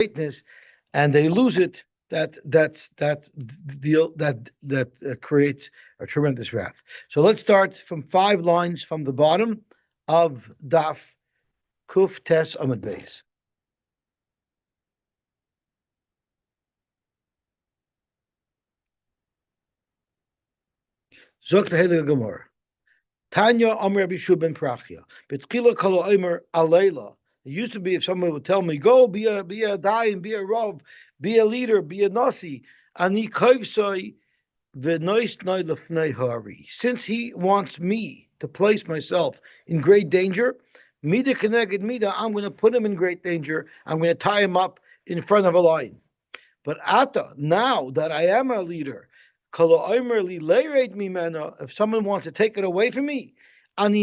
greatness, and they lose it. That deal that creates a tremendous wrath. So let's start from 5 lines from the bottom of Daf Kuf Tes Amud Beis. Zok the Heilige Gemara. Tanya Amr Abishu ben Prachia. Betkila Kalo Omer Alayla. It used to be if someone would tell me, go be a dayan, be a rov, be a leader, be a nasi. Ani kovsoi v'nois noi lefnei hari. Since he wants me to place myself in great danger, mida connected mida, I'm going to put him in great danger. I'm going to tie him up in front of a lion. But Ata, now that I am a leader, if someone wants to take it away from me, if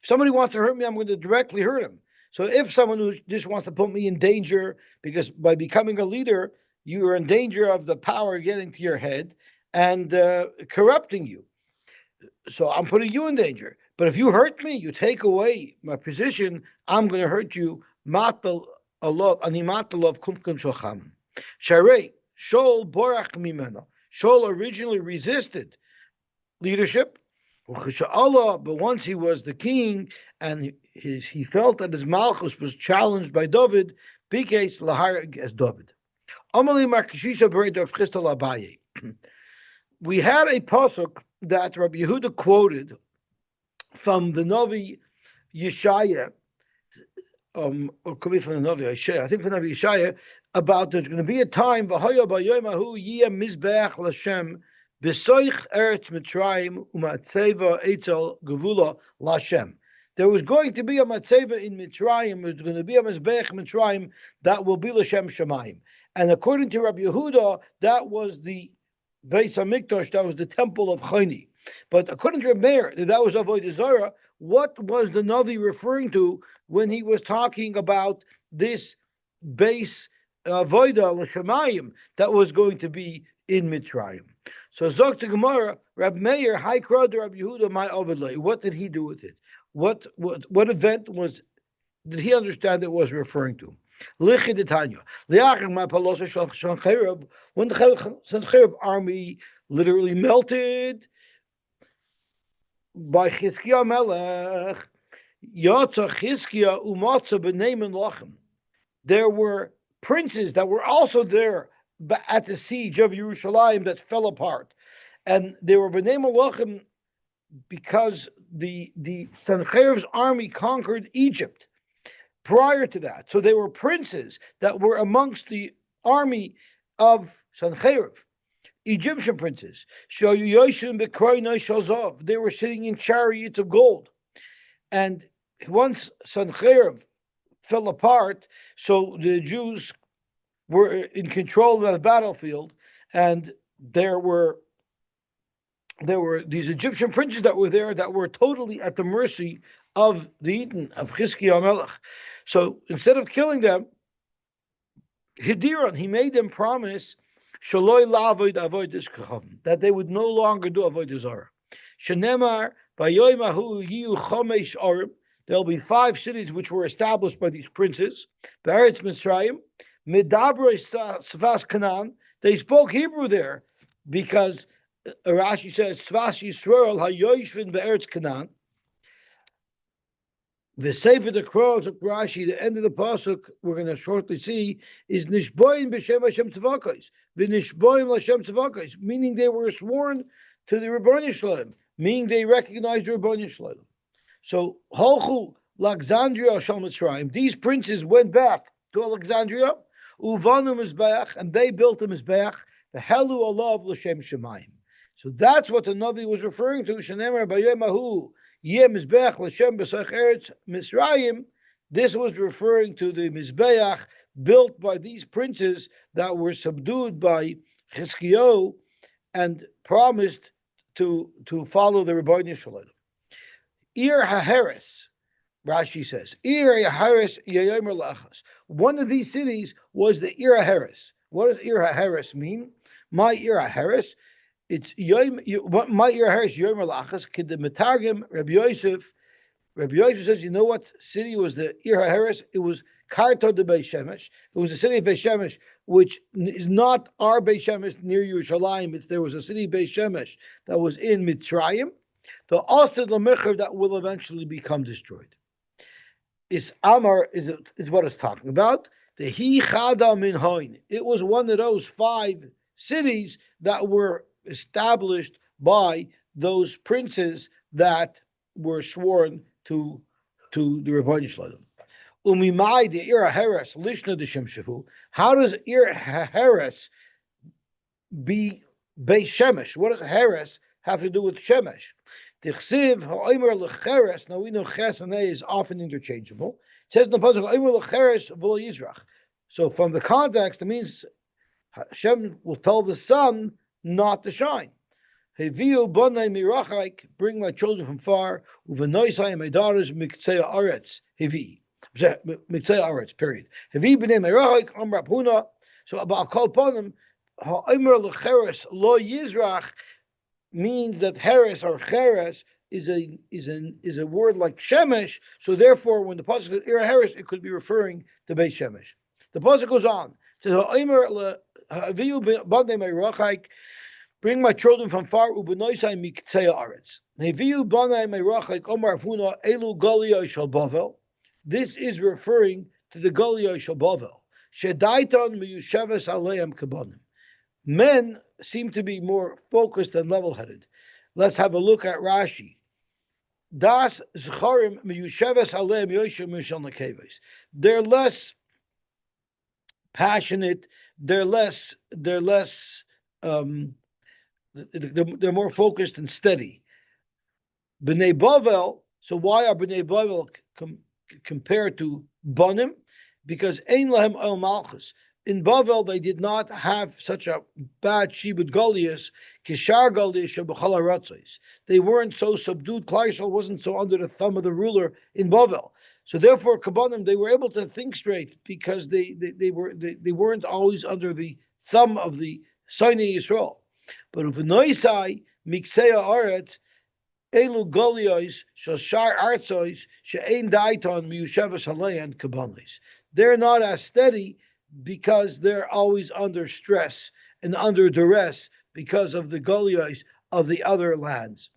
somebody wants to hurt me, I'm going to directly hurt him. So if someone who just wants to put me in danger, because by becoming a leader, you are in danger of the power getting to your head and corrupting you. So I'm putting you in danger. But if you hurt me, you take away my position, I'm going to hurt you. Matal Allah, animatal of kumkum shocham. Sharei, Shaul borach mimena. Shaul originally resisted leadership, but once he was the king and he felt that his malchus was challenged by David, bikes laharag as David. Amali markishisha bereid of Chistal Abaye. We had a pasuk that Rabbi Yehuda quoted from the Navi Yeshaya, or could be from the Navi Yeshaya, I think from the Navi Yeshaya, about there's going to be a time, v'hoya b'yomahu yiyeh mizbeach l'Hashem b'soich eretz Mitzrayim u'matzeva etzel gevula l'Hashem. There was going to be a matzeva in Mitzrayim, there's going to be a mizbeach Mitzrayim that will be l'Shem Shemayim. And according to Rabbi Yehuda, that was the Beis HaMikdash, that was the temple of Choni. But according to Rabbi Meir, that was Avodah Zarah. What was the Navi referring to when he was talking about this base Avodah l'Shamayim that was going to be in Mitzrayim? So Zok to Gemara, Rabbi Meir, High Krod, Rabbi Yehuda, my Ovedlay. What did he do with it? What event did he understand it was referring to? Lichid Tanya. When the Sancherib army literally melted by Chizkiah Melech, Yotza Chizkiah Umatza b'Neiman Lachem. There were princes that were also there at the siege of Yerushalayim that fell apart, and they were b'Neiman Lachem because the Sancherib's army conquered Egypt. Prior to that, so they were princes that were amongst the army of Sancherib, Egyptian princes. They were sitting in chariots of gold. And once Sancherib fell apart, so the Jews were in control of the battlefield, and there were these Egyptian princes that were there that were totally at the mercy of the Eden, of Chizkiah Melech. So instead of killing them, Hidiron, he made them promise that they would no longer do avodah zarah. Shenemar bayoymahu yiu chomesh arim. There'll be 5 cities which were established by these princes. Be'eretz Mitzrayim, Medabrei Svas Canaan. They spoke Hebrew there because Rashi says Svas Yisrael hayoyshvin be'eretz Canaan. The Sefer the Crows of Rashi, the end of the pasuk we're going to shortly see, is Nishboim b'Shem Hashem Tzavakos, v'Nishboim l'Hashem Tzavakos, meaning they were sworn to the Rebbeinu Shalom, meaning they recognized the Rebbeinu Shalom. So Holchu l'Alexandria Shal Mitzrayim, these princes went back to Alexandria, Uvanu Mizbeach, and they built a Mizbeach, the Helu Olav l'Shem Shemayim. So that's what the Navi was referring to. Shenemar b'Yemahu. This was referring to the Mizbeach built by these princes that were subdued by Chizkiyahu and promised to follow the Rebbeinu Shalom. Ir HaHeres, Rashi says, Ir HaHeres Yayomer Lachas. One of these cities was the Ir HaHeres. What does Ir HaHeres mean? My Ir HaHeres. It's my Ir HaHeres Yomer Lachas. Kid the Metagim Rabbi Yosef Rabbi Yosef says, you know what city was the Ir HaHeres? It was Karto de Beis Shemesh. It was the city of Beis Shemesh, which is not our Beis Shemesh near Yerushalayim. There was a city Beis Shemesh that was in Mitzrayim. The Asad Lamecher that will eventually become destroyed. Is Amar is what it's talking about. The Hi Chada Min Hoin. It was one of those 5 cities that were established by those princes that were sworn to the Rebbeinu Shalom. Umimai the Ir HaHeres Lishna de Shemshehu. How does Ir HaHeres be Beis Shemesh? What does Heres have to do with Shemesh? Tichsiv ha'omer lecheres. Now we know ches and is often interchangeable. It says in the pasuk ha'omer lecheres v'lo yizrach. So from the context, it means Hashem will tell the sun not to shine. Heviu bonai mirachayk, bring my children from far. Uvenoisai my daughters miktzei aretz. Hevi miktzei aretz. Period. Hevi b'nei mirachayk amar Huna. So about kol ponim ha'omer lecheres lo yizrach means that Heres or Cheres is a word like Shemesh. So therefore, when the pasuk is Ir Heres, it could be referring to Beis Shemesh. The pasuk goes on. It says, bring my children from far. Ubenoisai miktzei aretz. Heviu banai meirachak omar Huna elu galiyai shel Bavel. This is referring to the galiyai shel Bavel. Shedaiton miyusheves aleim kabanim. Men seem to be more focused and level-headed. Let's have a look at Rashi. Das zcharim miyusheves aleim yosher mishal nekeves. They're less passionate. They're more focused and steady. Bnei Bavel. So why are Bnei Bavel compared to Banim? Because ein lahem oil malchus. In Bavel, they did not have such a bad shibud golias, kishar golias shebachal haratzos. They weren't so subdued. Klal Yisrael wasn't so under the thumb of the ruler in Bavel. So therefore, Kabbanim, they were able to think straight because they weren't always under the thumb of the Sinai Yisrael. But Uvenoisai mikseya aretz elu golios shashar artzos she'ein daiton miyushavas haleyan kabbanis. They're not as steady because they're always under stress and under duress because of the golios of the other lands.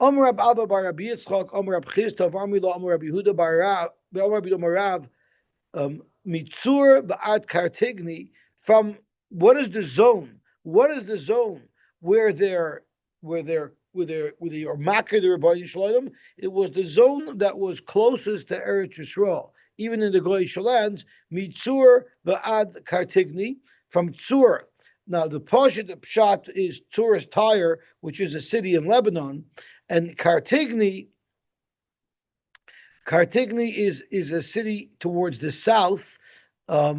Amar Rab Abba bar Rabbi Yitzchak, Amar Rab Chisda, Amar Rab Yehuda bar Rav, Amar Rab Marav, Mitzur ba'ad Kartigni. From what is the zone? What is the zone where they are makir the Rebbeinu Shalom? It was the zone that was closest to Eretz Yisrael. Even in the Goyish lands, Mitzur ba'ad Kartigni, from Tzur. Now the Pshat is Tzur's Tyre, which is a city in Lebanon, and Kartigni is a city towards the south. I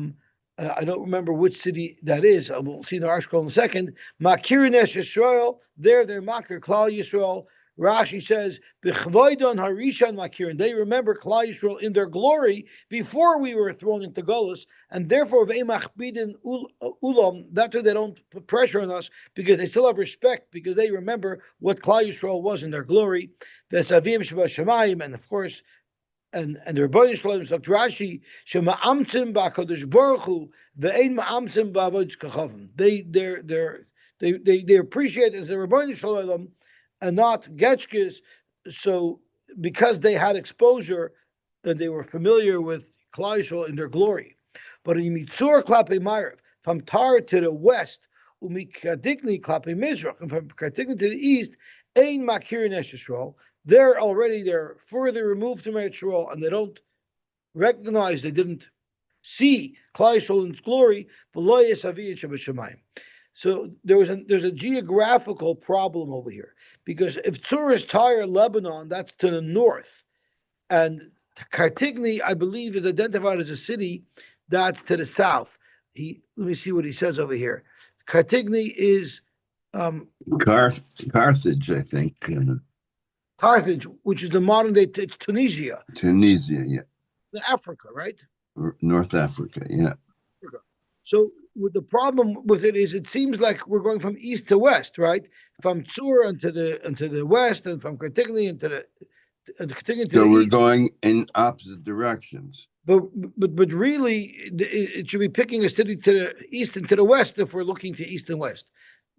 don't remember which city that is. We'll see in the article in a second. Makir Nesh Yisrael, they're Makir Klal Yisrael. Rashi says, "B'chvoidon harishan makirin." They remember Klal Yisrael in their glory before we were thrown into Golus, and therefore ve'machbidin ulam. That's why they don't put pressure on us because they still have respect because they remember what Klal Yisrael was in their glory. V'savim shebashamayim, and of course, and the Rebbeinu Shalom Dr. Rashi shema'amtzim ba'kadosh baruch hu ve'ein ma'amtzim ba'avodas kachavim. They appreciate as the Rebbeinu Shalom and not Getchkes. So because they had exposure and they were familiar with Klal Yisrael in their glory. But in Mitzur Klape Ma'ariv, from Tar to the west, Umikadigni Klape Mizrach, and from Kadigni to the east, Ein Makir Nesh Yisrael, they're further removed from Eretz Yisrael, and they don't recognize, they didn't see Klal Yisrael in its glory, V'lo Yesavi and Shabbat. So there's a geographical problem over here. Because if Tzur is Tyre, Lebanon, that's to the north. And Kartigni, I believe, is identified as a city that's to the south. Let me see what he says over here. Kartigni is Carthage, I think. Carthage, which is the modern day Tunisia. Tunisia, yeah. Africa, right? North Africa, yeah. Africa. So the problem with it is, it seems like we're going from east to west, right? From Tzur into the west, and from Kartigni into continuing to So the we're east. going in opposite directions. But really, it should be picking a city to the east and to the west if we're looking to east and west,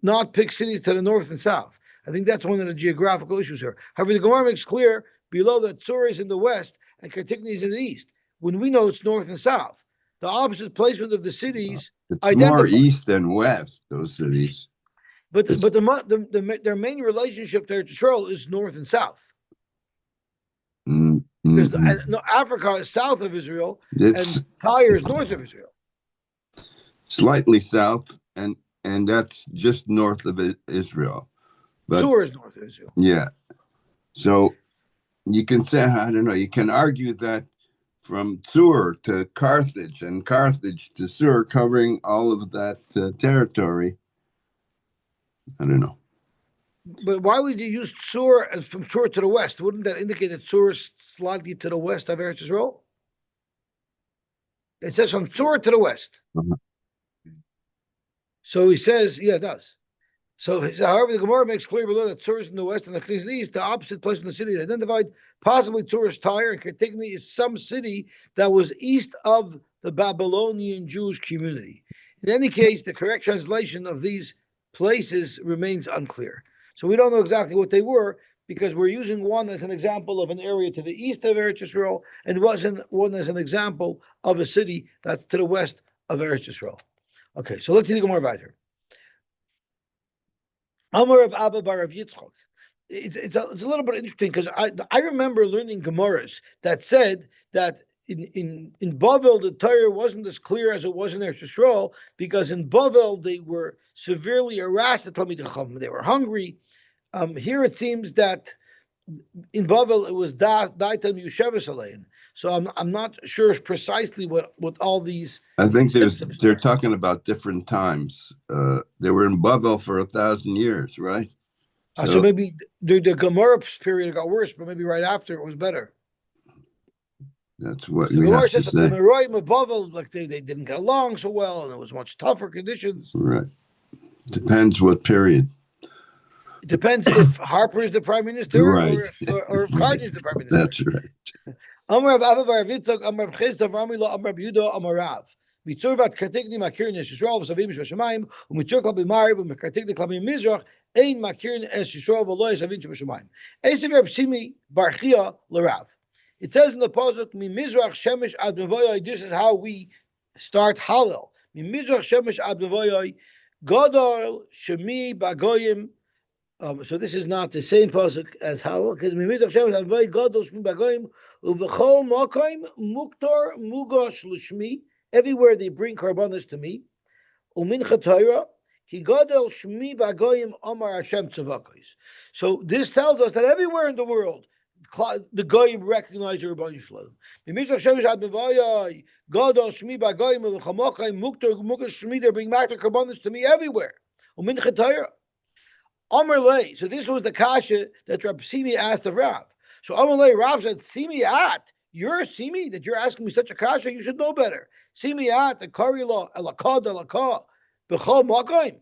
not pick cities to the north and south. I think that's one of the geographical issues here. However, the Gemara makes clear below that Tzur is in the west and Kartikni is in the east, when we know it's north and south. The opposite placement of the cities It's more identify. east than west, those cities. But It's, their main relationship to Israel is north and south. mm, Because mhm. Africa is south of Israel It's and Tyre is north of Israel. slightly south, and that's just north of Israel. But Tzur is north of Israel. yeah, so you can say, I don't know, you can argue that from Tsur to Carthage and Carthage to Sur, covering all of that territory. I don't know. But why would you use Tzur as from Tzur to the west? Wouldn't that indicate that Tzur is slightly to the west of Eretz Yisrael? It says from Tzur to the west. Uh-huh. So he says, yeah, it does. So, however, the Gemara makes clear below that Tzur is in the west and the Knesset in the east, the opposite place in the city is identified. Possibly Tzur is Tyre, and Kartigni is some city that was east of the Babylonian Jewish community. In any case, the correct translation of these places remains unclear. So we don't know exactly what they were because we're using one as an example of an area to the east of Eretz Yisrael and wasn't one as an example of a city that's to the west of Eretz Yisrael. Okay, so let's see the Gemara weiter. Amar of Abba bar of Yitzchok. It's a little bit interesting because I remember learning Gemaras that said that in Bavel the Torah wasn't as clear as it was in Eretz Yisrael because in Bavel they were severely harassed at Talmid Chacham. They were hungry. Here it seems that in Bavel it was Daitam Yushavas Alein. So I'm not sure precisely what all these I think symptoms they're are. talking about different times. They were in Babel for 1,000 years, right? So So maybe the Gemara period got worse, but maybe right after it was better. that's what So we Gemara have to says that the say. Meroyim of Bavel, like they didn't get along so well, and it was much tougher conditions. Right. Depends what period. It depends if Harper is the prime minister Right. or if Carter is the prime minister. That's right. Amar Abba bar Yitzchok, Amar Chesda Ramila, Amar Yehuda, Amar Rav. Mitzur bat Kartikni Makirin Es Yisrael v'Savim Shvashamayim, u'Mitzur Klabi Mariv u'Kartikni Klabi Mizrach, Ein Makirin Es Yisrael v'Loi Savim Shvashamayim. Esav Reb Shimi bar Chia l'Rav. It says in the pasuk, Mi Mizrach Shemesh Ad Mevoyai. This is how we start Hallel. Mi Mizrach Shemesh Ad Mevoyai, Gadol Shemi Bagoyim. So this is not the same pasuk as Hallel because Mi Mizrach Shemesh Ad Mevoyai, Gadol Shemi Bagoyim. Uvechol Mokaim Muktor Mugosh Lishmi. Everywhere they bring karbanos to me. Umincha Torah. He Gadol Shmi Bagoyim Omar Hashem Tzavakos. So this tells us that everywhere in the world, the Goyim recognize the Rebbeinu Shalom. B'mitzvah Shemesh Ad Mevayai, Gadol Shmi Bagoyim Uvechamokayim Muktor Mugosh Shmi. They bring back the karbanos to me everywhere. Umincha Torah. Amar Lei. So this was the kasha that Rab Simi asked of Rav. So Amalei Rav said, Simi at, you're Simi, that you're asking me such a kasha, you should know better. Simi at, the Karila, Elakah, Elakah, B'chol Makayim.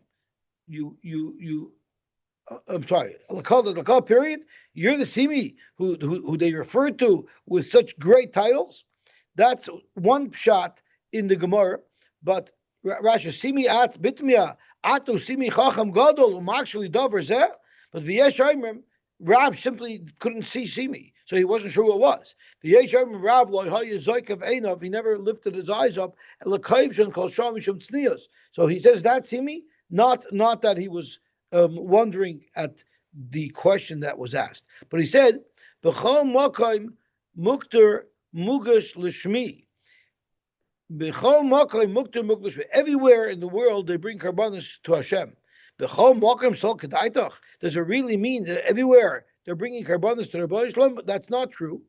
I'm sorry, Elakah, period. You're the Simi who they refer to with such great titles. That's one shot in the Gemara. But Rashi, Simi at Bitmia, Atu Simi Chacham Gadol, actually Dover Zeh. But V'yesh Oimrim, Rav simply couldn't see Simi, so he wasn't sure who it was. The Yeshayim Rav Einov, he never lifted his eyes up. So he says that's Simi, not that he was wondering at the question that was asked, but he said B'chol Makaim Mukter Mugash Lishmi. Everywhere in the world they bring karbanos to Hashem. Does it really mean that everywhere they're bringing karbanos to the Rebbeinu Shalom? But that's not true.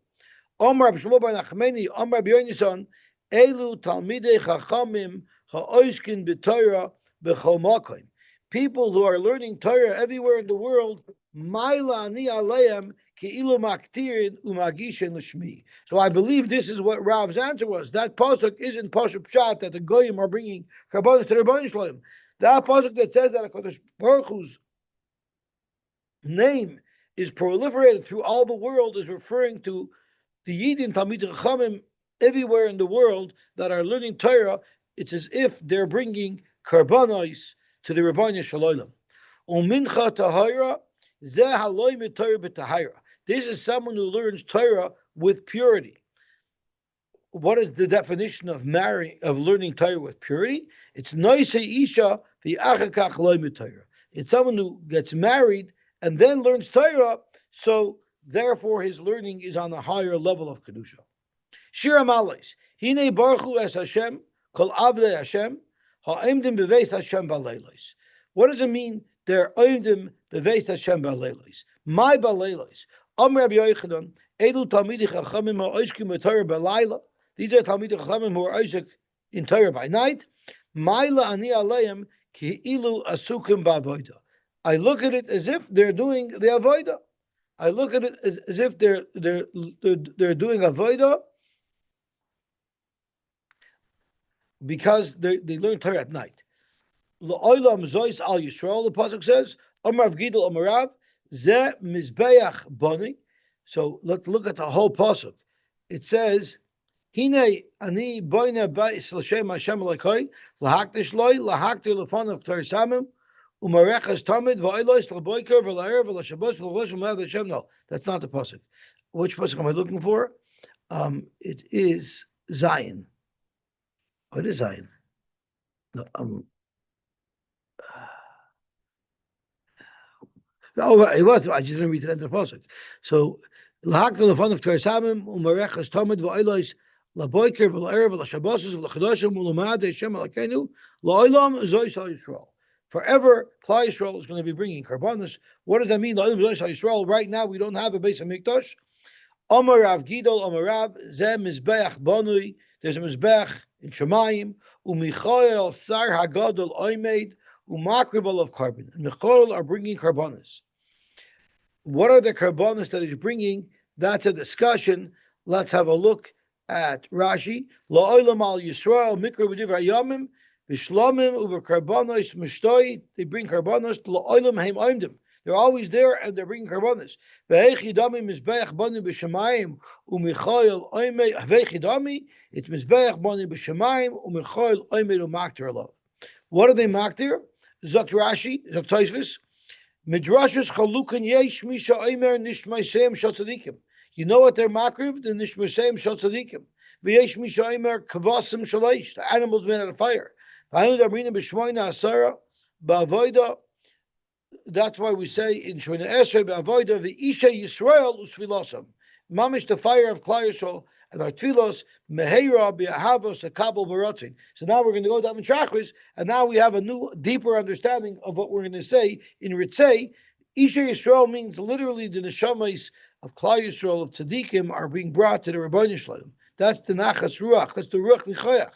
Omar B'Shmuel bar Nachmani, Omar B'Yonason, Elu Talmidei Chachamim Ha'oiskin B'Torah B'chol Makom. People who are learning Torah everywhere in the world, Maila Ani Aleim Ke'ilu Maktirin Umagishin L'Shmi. So I believe this is what Rav's answer was. That pasuk isn't pasuk pshat that the goyim are bringing karbanos to the Rebbeinu Shalom. That pasuk that says that HaKadosh Baruch Hu's name is proliferated through all the world is referring to the Yidin Talmid Chachamim everywhere in the world that are learning Torah. It's as if they're bringing karbanos to the Rebbeinu Shalom. Umincha tahira zeh haloy mitayra b'tahira. This is someone who learns Torah with purity. What is the definition of learning Torah with purity? It's noisei isha v'achakach loy mitayra. It's someone who gets married and then learns Torah, so therefore his learning is on a higher level of kedusha. Shir Amalis, hine baruchu es Hashem kol avdei Hashem ha'imdim beveis Hashem baleilos. What does it mean? They're oimdim beveis Hashem baleilos. My baleilos. Rabbi Yochanan, edu talmidei chachamim ha'oiskim b'Torah balayla. These are talmidei chachamim who are oisik in Torah by night. Maila ani aleim ki ilu asukim ba'avoda. I look at it as if they're doing the avoda. I look at it as if they're doing avoda because they learn Torah at night. L'olam zois al Yisrael, the pasuk says, Amar Gidel Amarav, ze mizbeach bani. So let's look at the whole pasuk. It says, Hine ani boine ba'is l'shem Hashem l'koi, l'haktish loy, l'haktir l'fanav Torah samim, u'marechas tamid v'oilos l'boiker v'la'er v'l'shabos v'l'losh v'm'ad Hashem. No, that's not the pasuk. Which pasuk am I looking for? It is Zion. Oh, it is Zion. No, it was. I just didn't read the end of the pasuk. So, lahak telefon of Torah samim u'marechas tamid v'oilos laboiker v'la'er v'l'shabos v'l'chadoshim v'l'mad Hashem l'keinu la'olam zois al Yisrael. Forever, Klal Yisrael is going to be bringing karbanos. What does that mean? La'olam zois al Yisrael. Right now, we don't have a base of mikdash. Amar Rav Gidol Amar Rav Zeh Mizbeach Banui. There's a Mizbeach in Shemayim. Umichael Sar Hagadol Oimed Umakribal of carbon. And the Chol are bringing karbanos. What are the karbanos that he's bringing? That's a discussion. Let's have a look at Rashi. La'olam al Yisrael Mikra B'div Hayamim V'Shlomim Uva Karbanos Mishtoi. They bring karbanos. La'olam Haim Oimdim. They're always there and they're bringing karbanos. Ve'echidami mizbeach bani b'shamayim u'michayil oimei. Ve'echidami, it's mizbeach bani b'shamayim u'michayil oimei u'maktir alav. What are they maktir? Zok Rashi, Zok Tosfos. Midrashos chalukan yesh misha oimer nishmaisem shal tzadikim. You know what they're makriv? The nishmaisem shal tzadikim. Ve'yesh misha oimer kavasim shalish. The animals made out of fire. V'aynu dabrina b'shmoina asara ba'avoida. That's why we say in Shemona Esrei be'avoda the Isha Yisrael usvilosam, mamish the fire of Klal Yisrael and our tfilos meheira be'ahavos akabel baratzin. So now we're going to go down in Shachris, and now we have a new, deeper understanding of what we're going to say in Ritzei. Isha Yisrael means literally the neshamas of Klal Yisrael of tzaddikim are being brought to the Rebbeinu Shalom. That's the nachas ruach. That's the ruach nichoyach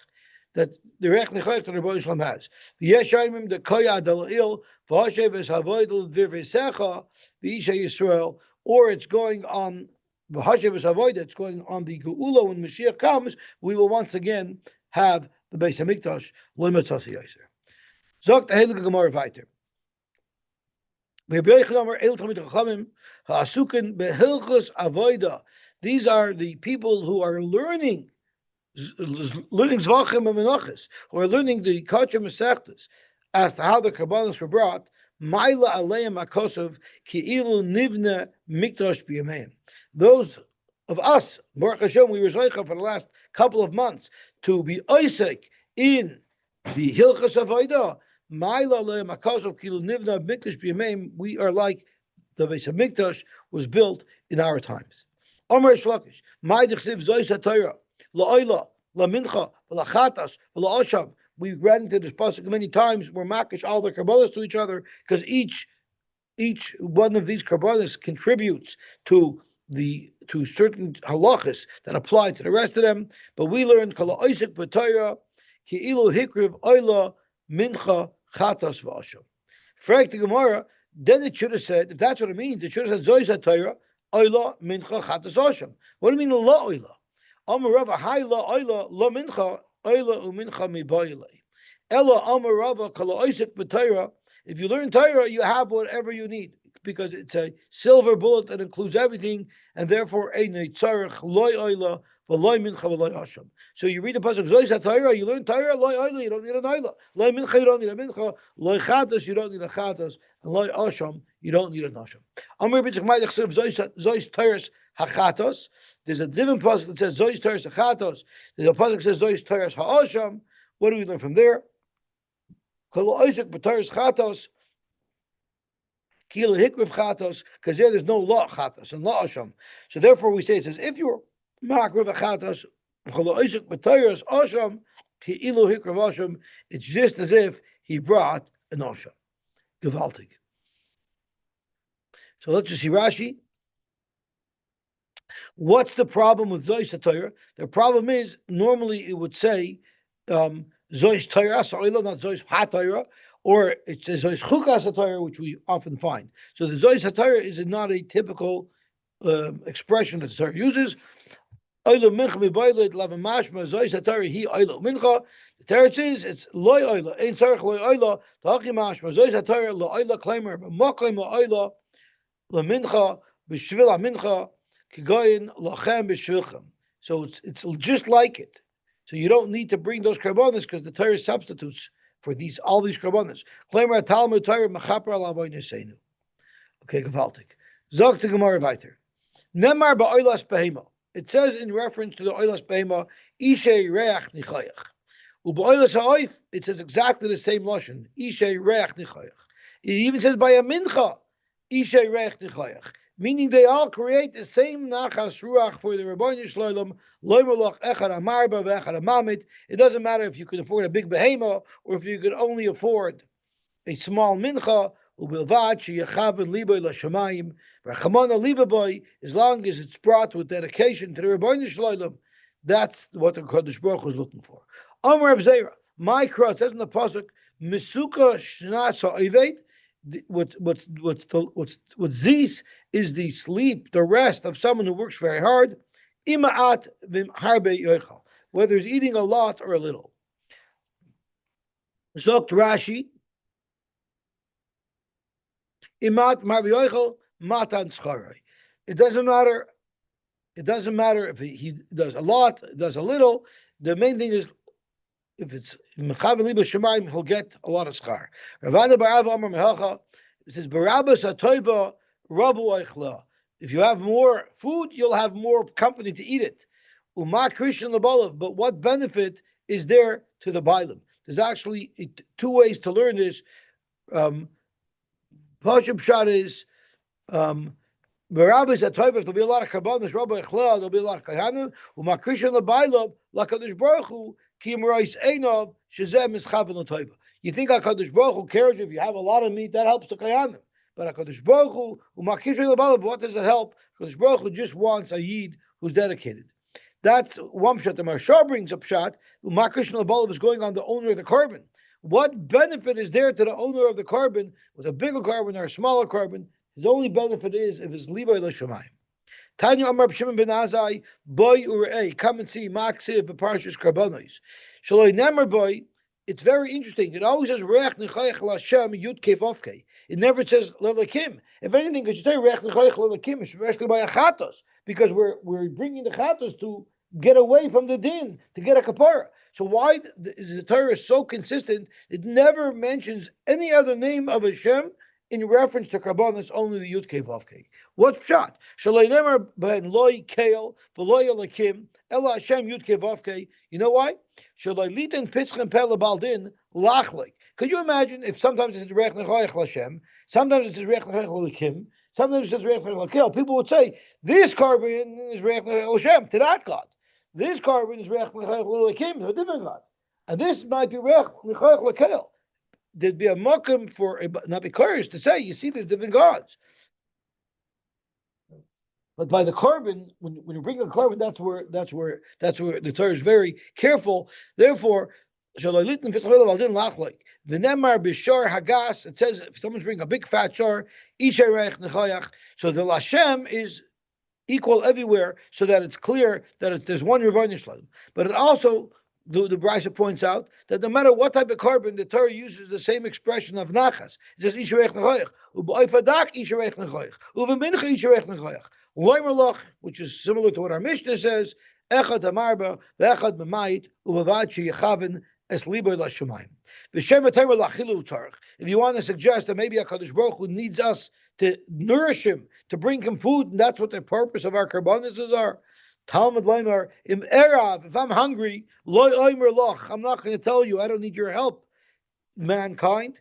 that the ruach nichoyach that the Rebbeinu Shalom has. V'yeshayimim the koyad al-il. Or it's going on it's going on the Geula when Mashiach comes. We will once again have the Beis Hamikdash limits us Yoser. Zok the Heilige Gemara weiter. These are the people who are learning Zvachim and Menachos, who are learning the Kachim Masechtas as to how the Kabbalahs were brought. Maila aleim akosov ki'ilu nivna mikdash b'yameim. Those of us, Baruch Hashem, we were zoicha for the last couple of months to be oisek in the Hilchas Avodah. Maila aleim akosov ki'ilu nivna mikdash b'yameim. We are like the Beis Hamikdash was built in our times. Omer Shlokish, my dechsiv zois haTorah la'oila la'mincha la'chatas la'osham. We read into this pasuk many times. We're makish all the karbalas to each other because each one of these karbalas contributes to certain halachas that apply to the rest of them. But we learned kala oisik b'Torah ki ilu hikriv oila mincha chatas v'asham. Frag the Gemara. Then it should have said, if that's what it means, it should have said zois haTorah oila mincha chatas v'asham. What do you mean la oila? Amar Rava hay la oila la mincha. Ella umincha mibayile. Ella amar Rava kala oisik b'Torah. If you learn Torah, you have whatever you need. because it's a silver bullet that includes everything, and therefore ein tzarich loy oila v'loy mincha v'loy hasham. So you read the pasuk Zois HaTorah, you learn Torah loy oila, you don't need an oila. Loy mincha, you don't need a mincha. Loy chatas, you don't need a chatas, and loy hasham, you don't need an hasham. Amr b'tzich ma'idach sev Zois Torah's hachatos. There's a different pasuk that says Zois Torah's hachatos. There's a pasuk that says Zois Torah's ha'asham. What do we learn from there? Kol Isaac b'Torah's chatos. Kila hikriv chatos, because there's no law chatos and law asham. So therefore we say it says if you're makriv chatos, cholo isuk b'tayros asham, ki ilu hikriv asham, it's just as if he brought an asham. Gewaltig. So let's just see Rashi. What's the problem with Zois HaTorah? The problem is normally it would say Zois Torah, not Zois HaTorah, or it says Zois Chukas HaTorah, which we often find. So the Zois HaTorah is not a typical expression that the Torah uses. The Torah says it's loy oila, ein tzarich loy oila, ta'achim mashma, Zois HaTorah lo oila klemer, b'mokim lo oila, lo mincha, b'shvil ha-mincha, kigoyin lachem b'shvilchem. So it's just like it. So you don't need to bring those karbonis because the Torah substitutes for all these karbonis. Klemer Talmud Torah mechaper al avoyin yisenu. Okay, gewaltig. Zog to Gemara weiter. Nemar ba'oilas behema. It says in reference to the oilas behema, Ishay reach nichayach. U'ba'oilas ha'oif, it says exactly the same lashon. Ishay reach nichayach. It even says by a mincha, Ishay reach nichayach. Meaning they all create the same nachas ruach for the Rebbeinu Shloim. Loimalach echad amarba ve'echad amamit. It doesn't matter if you could afford a big behema or if you could only afford a small mincha. Ubilvad sheyachav liboy lashamayim v'chamona liboy. As long as it's brought with dedication to the Rebbeinu Shloim, that's what the Kodesh Baruch Hu is looking for. Amar Reb Zera, my cross. That's in the pasuk Misuka shnas ha'ovet. What zis is the sleep, the rest of someone who works very hard. Ima'at vim harbe yoichal, whether he's eating a lot or a little. Zokt Rashi. Imat marbe yoichal matan scharai. It doesn't matter. It doesn't matter if he does a lot, does a little. The main thing is, if it's mechav liba shemaim, he'll get a lot of schar. Ravana barav amar mehacha. It says barabas atoiva rabu eichla. If you have more food, you'll have more company to eat it. Umat Christian labalav. But what benefit is there to the bailim? There's actually two ways to learn this. Pashim shot is barabas atoiva. There'll be a lot of karbanos. Rabu eichla. There'll be a lot of kahanim. Umat Christian labalav lakadosh baruch hu. You think HaKadosh Baruch Hu cares if you have a lot of meat? That helps the kayanim. But HaKadosh Baruch Hu, what does it help? HaKadosh Baruch Hu just wants a yid who's dedicated. That's one pshat. The Maharsha brings up pshat. Umakrish Labalav is going on the owner of the carbon. What benefit is there to the owner of the carbon with a bigger carbon or a smaller carbon? His only benefit is if it's liboy l'shamayim. Tanya Amar Shimon ben Azai, boy urei, come and see Maksiv b'parshas karbonos. Shaloi nemer boy. It's very interesting. It always says reach nechayach l'Hashem yud kei vavkei. It never says lelakim. If anything, it should say reach nechayach lelakim. It's especially by a chatos, because we're bringing the chatos to get away from the din, to get a kapara. So why is the Torah so consistent? It never mentions any other name of Hashem in reference to karbonos, only the yud kei vavkei. What's pshat? Shalei nemer ben loy keil v'loy elakim ela Hashem yud kei vavkei. You know why? Shalei litin pischem pel baldin lachlik. Could you imagine if sometimes it says reich nechayach Hashem, sometimes it says reich nechayach elakim, sometimes it says reich nechayach elakim? People would say this carbon is reich nechayach Hashem to that God. This carbon is reich nechayach elakim to a different God, and this might be reich nechayach elakim. There'd be a mokum for not be curious to say, you see, there's different gods. But by the carbon, when you bring a carbon, that's where the Torah is very careful. Therefore, it says if someone's bringing a big fat shar, so the Lashem is equal everywhere, so that it's clear that there's one Rebbeinu Shalom. But it also the Brisa points out that no matter what type of carbon, the Torah uses the same expression of nachas. It says isherech nechoyach, u'b'oifadak isherech nechoyach, u'v'mincha isherech nechoyach. Loimerloch, which is similar to what our Mishnah says, echad amarba, ve'echad b'mayit, u'v'avad she'yechaven es liber l'shemayim. V'shem v'torah l'achilu tzarech. If you want to suggest that maybe HaKadosh Baruch Hu needs us to nourish him, to bring him food, and that's what the purpose of our karbonis are. Talmud Leimer, im Erav, if I'm hungry, loy oimer loch, I'm not going to tell you, I don't need your help, mankind,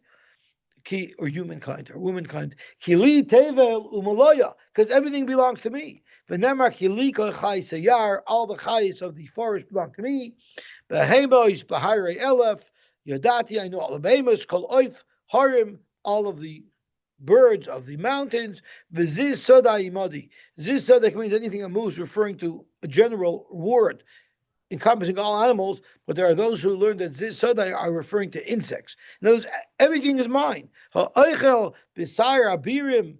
or humankind, or womankind. Kili tevel umaloya, because everything belongs to me. V'nemar kili kol chai sayar, all the chayis of the forest belong to me. Behemos, behire elef, yodati, I know all the behemoths, kol oif, harim, all of the birds of the mountains. V'ziz soda imadi. Ziz soda means anything that moves, referring to a general word encompassing all animals, but there are those who learn that ziz soda are referring to insects. In other words, everything is mine. Ha'oichel b'sar abirim.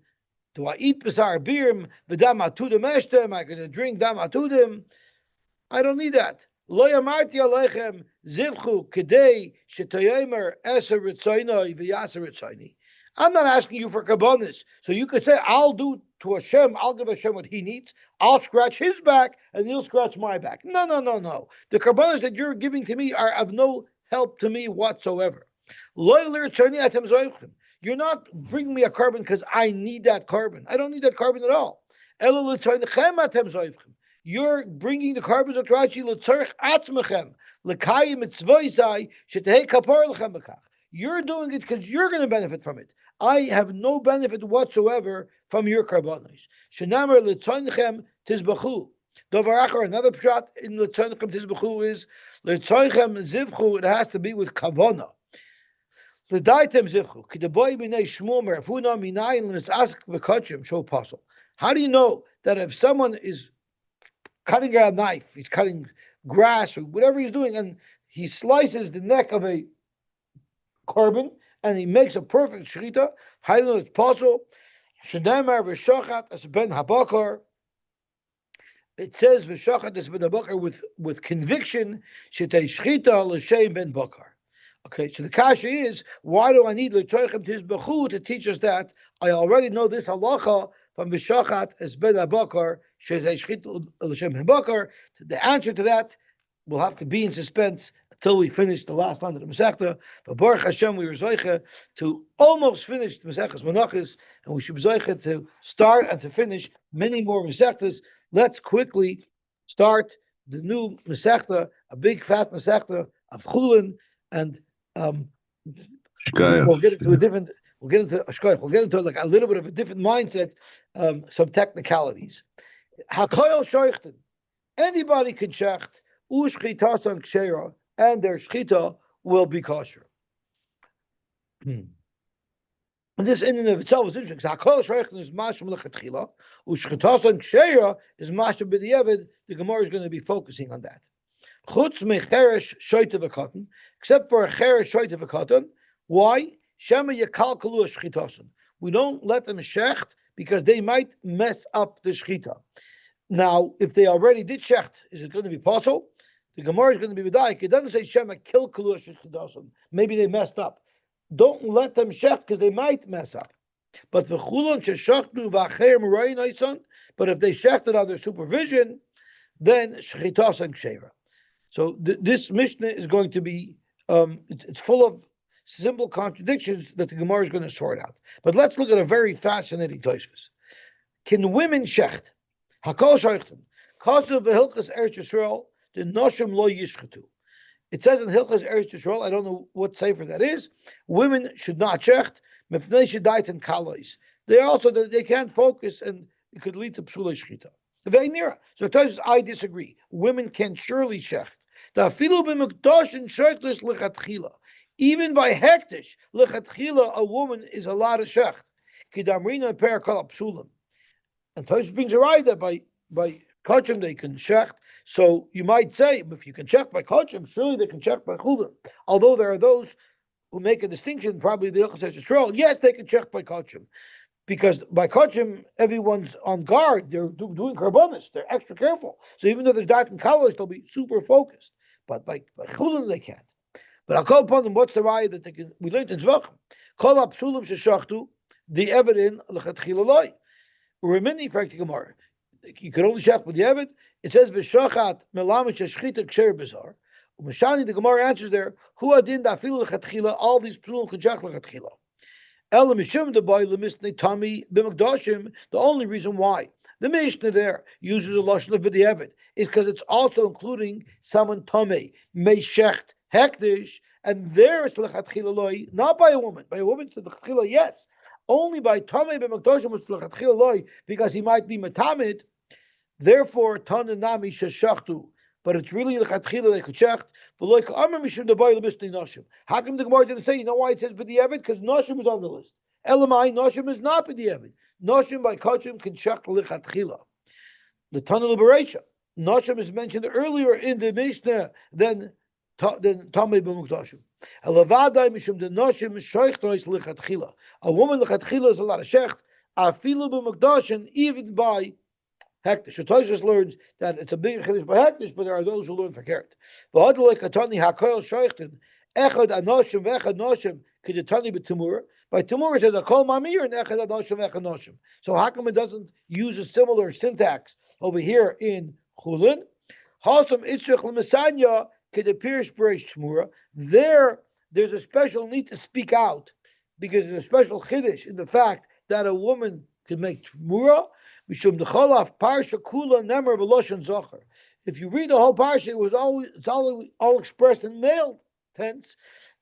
Do I eat b'sar abirim? V'dam atudim eshtem. Am I going to drink dam atudim? I don't need that. Lo yamarti aleichem zivchu kedei shetoyemer eser ritzaynoi v'yaser ritzaynoi. I'm not asking you for kabbonis. So you could say, I'll do to Hashem, I'll give Hashem what he needs. I'll scratch his back and he'll scratch my back. No, no, no, no. The kabbonis that you're giving to me are of no help to me whatsoever. You're not bringing me a carbon because I need that carbon. I don't need that carbon at all. You're bringing the carbons of Rashi l'tzarech atzmechem l'kayim mitzvosai shetehei kapor lechem b'kach. You're doing it because you're going to benefit from it. I have no benefit whatsoever from your karbonos. Shenamer l'tzonchem tizbachu. Dovar achar, another pshat in l'tzonchem tizbachu is l'tzonchem zivchu. It has to be with kavona. L'daitem zivchu. K'deboy b'nei shmuel merafuna minayin l'nisask v'kotchim show apostle. How do you know that if someone is cutting a knife, he's cutting grass or whatever he's doing, and he slices the neck of a carbon, and he makes a perfect shechita? How do you know it's possible? Shedemar v'shochat as ben habakar. It says v'shochat as ben habakar with conviction. Shetei shechita l'shem ben bakar. Okay, so the kasha is, why do I need l'toichem tizbachu to teach us that? I already know this halacha from v'shochat as ben habakar. Shetei shechita l'shem ben bakar. The answer to that will have to be in suspense until we finish the last line of the Masechta. But Baruch Hashem, we were zoiche to almost finish the Masechtas Menachos, and we should be zoiche to start and to finish many more Masechtas. Let's quickly start the new Masechta, a big fat Masechta of Chulin, and we'll get into a different. We'll get into like a little bit of a different mindset, some technicalities. Hakoyel shoichten. Anybody can shecht ushchitasan kshera, and their shchita will be kosher. And this in and of itself is interesting. Hakol shoichten is mashum lechatchila, ushchitasan kshera is mashum b'diavad. The Gemara is going to be focusing on that. Chutz mecheresh shoyte v'katan, except for a cheresh shoyte v'katan. Why? Shema yakalkalu shchitasan. We don't let them shecht because they might mess up the shchita. Now, if they already did shecht, is it going to be possible? The Gemara is going to be v'daik. It doesn't say shema kilkalu shchitasan. Maybe they messed up. Don't let them shecht because they might mess up. But v'chulon sheshachnu v'acher murayin oisan. But if they shechted under supervision, then shchitasan kshera. So this Mishnah is going to be, it's full of simple contradictions that the Gemara is going to sort out. But let's look at a very fascinating Tosfos. Can women shecht? Hakol shoichten. Kasav v'hilchas Eretz Yisrael, the noshim lo yishchetu. It says in Hilchas Eretz Yisrael, I don't know what sefer that is, women should not shecht, mepnei shedait and kalois. They also, they can't focus, and it could lead to psulei shchita. Very near. So Tosfos, I disagree. Women can surely shecht. Even by hektish lechatchila, a woman is allowed to shecht. Kidamrina perakal psulim. And Tosfos brings a right that by kachim they can shecht. So you might say, if you can shecht by kachim, surely they can shecht by chulim. Although there are those who make a distinction, probably the Hilchos Yisrael, yes, they can shecht by kachim. Because by kachim, everyone's on guard. They're doing karbonis. They're extra careful. So even though there's dark and colors, they'll be super focused. but by chulin they can't. But I'll call upon them. What's the raya that they can? We learned in Zvachim. Call up psulim sheshachtu the evidin lechatchila loy. Remini fact Gemara. You can only shach with the evid. It says v'shachat melamed sheshchita ksher bizar. Umashani the Gemara answers there. Hu adin dafil lechatchila. All these psulim can shach lechatchila. Ela mishum the boy lemisnei tami b'mekdashim. The only reason why the Mishnah there uses a lashon of the evid is because it's also including someone tame meishecht hektish, and there it's lechatchila loy, not by a woman. By a woman, it's lechatchila, yes. Only by tamei b'mekdoshim it's lechatchila loy, because he might be metamid. Therefore, tananami sheshachtu. But it's really lechatchila they could shecht. How come the Gemara didn't say? You know why it says b'di'evid? Because noshim is on the list. Elamai noshim is not b'di'evid. Noshim by kachim can shecht lechatchila. The Tana Liberation. Noshim is mentioned earlier in the Mishnah than Tamei b'mukdashim. Elavadai mishum the noshim shoichtois lechatchila. A woman lechatchila is a lot of shecht. Afilu b'mukdashim, even by hektish. Shatoshis learns that it's a bigger chiddush by hektish, but there are those who learn for keret. V'hadalei katani hakoil shoichtin echad anoshim v'echad noshim k'detani b'tumura. By tumura it says a kol mamir and echad anoshim v'echad noshim. So how come it doesn't use a similar syntax over here in chulin? Hasam itzrich l'mesanya k'depirish b'reish tumura. There's a special need to speak out because there's a special chiddush in the fact that a woman can make tumura. If you read the whole parsha, it's all expressed in male tense.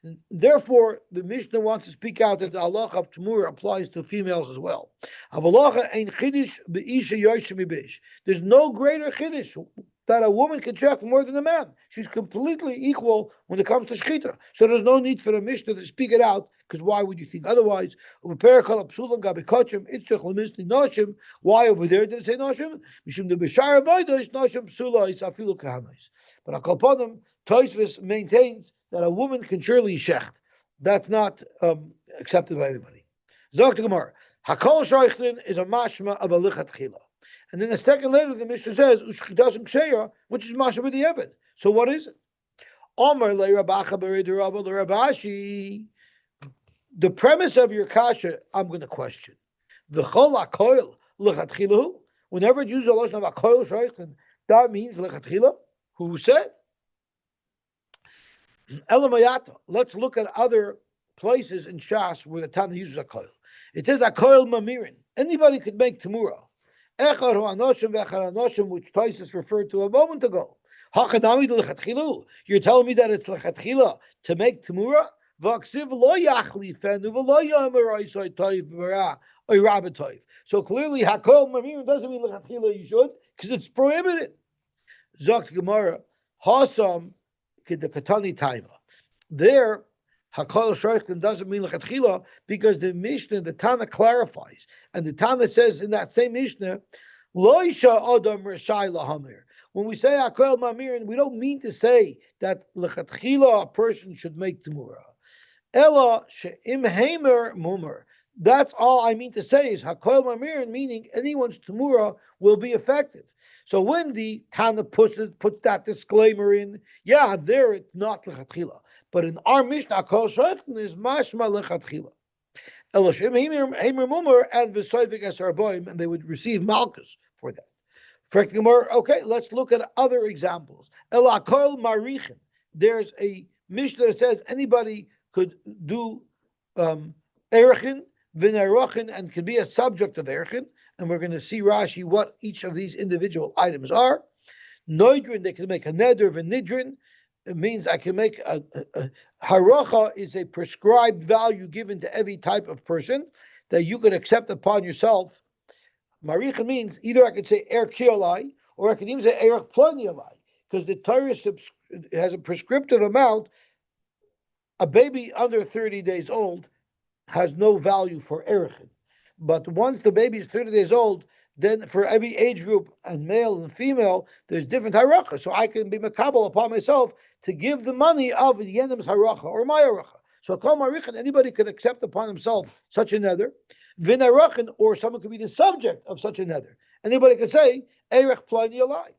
And therefore, the Mishnah wants to speak out that the halacha of Tamur applies to females as well. There's no greater chiddush that a woman can check more than a man. She's completely equal when it comes to shechita. So there's no need for the Mishnah to speak it out, because why would you think otherwise? Why over there did it say noshim? But Akalponim, Tosfos maintains that a woman can surely shecht. That's not accepted by everybody. Zok the Gemara. Hakol shoichtin is a mashma of a lichatchila. And then the second letter of the Mishnah says, Ushchidas ksheya, which is mashma b'di'evid. So what is it? Omer le Rabacha b'reidu Rabba le Rabashi. The premise of your kasha, I'm going to question. V'chol hakoil lichatchilahu. Whenever it uses a lotion of hakoil shoichtin, that means lichatchila. Who said? Elamayata. Let's look at other places in Shas where the Tana uses a koil. It says a koil mamirin. Anybody could make tamura. Echad hu anoshim v'echad anoshim, which Tosfos referred to a moment ago. Hachadami lechatchilu. You're telling me that it's lechatchila to make tamura? V'aksiv lo yachlifenu v'lo yamerai soy toiv v'ra oy rabba toiv. So clearly, hakoil mamirin doesn't mean lechatchila you should, because it's prohibited. Zok Gemara hasam. The Katani Taiva. There, Hakol Shoichtin doesn't mean Lechatchila because the Mishnah, the Tana clarifies. And the Tana says in that same Mishnah, Loisha Adam Rishai Lahamir. When we say Hakol Mamir, we don't mean to say that Lechatchila a person should make Temura. Ella She'im Hamer Mumur. That's all I mean to say is Hakol Mamir, meaning anyone's Temura will be effective. So when the Tana puts that disclaimer in, yeah, there it's not lechatchila. But in our Mishnah, kol shoichtin is mashma lechatchila. Eloshim heimer mumur and v'soifik es arboim, and they would receive malchus for that. Okay, let's look at other examples. Elakol marichin. There's a Mishnah that says anybody could do erichin, v'nerochin, and can be a subject of erichin. And we're going to see Rashi what each of these individual items are. Noidrin, they can make a neder v'nidrin. It means I can make a haracha is a prescribed value given to every type of person that you can accept upon yourself. Maricha means either I could say er kiolai or I can even say erech ploni alai, because the Torah has a prescriptive amount. A baby under 30 days old has no value for erechin. But once the baby is 30 days old, then for every age group, and male and female, there's different haracha. So I can be makabel upon myself to give the money of Yenim's haracha or my haracha. So kol marichin, anybody can accept upon himself such a nether. V'nerachin, or someone could be the subject of such a nether. Anybody could say, erech plani alai.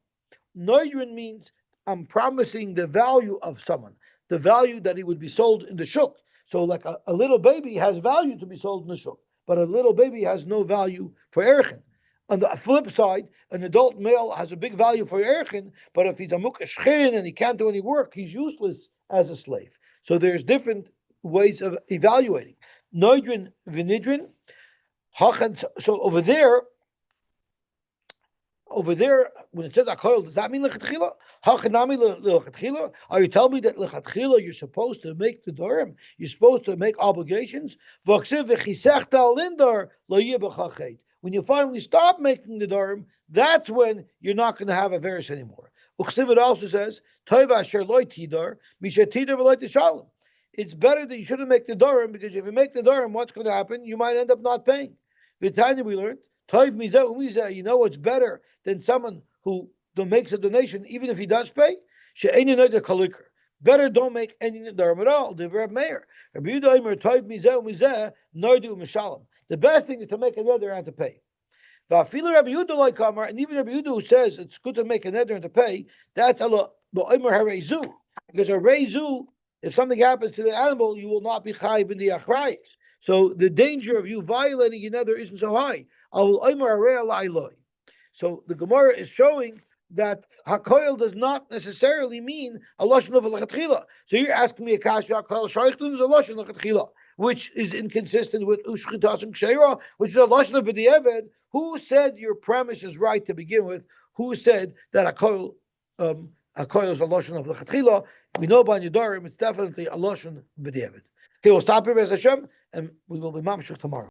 Noidrin means I'm promising the value of someone, the value that he would be sold in the shuk. So, like a little baby has value to be sold in the shuk, but a little baby has no value for erchin. On the flip side, an adult male has a big value for erchin, but if he's a mukashchin and he can't do any work, he's useless as a slave. So there's different ways of evaluating. Noidrin vinidrin. So over there, when it says akoil, does that mean lechatchila? Hachanami lechatchila? Are you telling me that lechatchila you're supposed to make the dorim? You're supposed to make obligations? When you finally stop making the dorim, that's when you're not going to have a verse anymore. Uchsiv it also says, Toiva asher loy tidar, misha tidar v'loy tishalom. It's better that you shouldn't make the dorim, because if you make the dorim, what's going to happen? You might end up not paying. The time we learned, Toiv mizah umizah, you know what's better than someone who makes a donation, even if he does pay? Better don't make any nedarim at all. The best thing is to make a neder and to pay. And even Rabbi Yehuda who says it's good to make a neder and to pay, that's a harezu. Because a rezu, if something happens to the animal, you will not be chayiv in the achrayis. So the danger of you violating your neder isn't so high. So the Gemara is showing that hakoil does not necessarily mean a lashon of lechatchila. So you're asking me a kasha hakoil shaychtun is a lashon lechatchila, which is inconsistent with ushchitas and ksheira, which is a lashon of b'diavad. Who said your premise is right to begin with? Who said that hakoil is a lashon of lechatchila? We know by Nidarim it's definitely a lashon b'diavad. Okay, we'll stop here, Bez Hashem, and we will be mamshich tomorrow.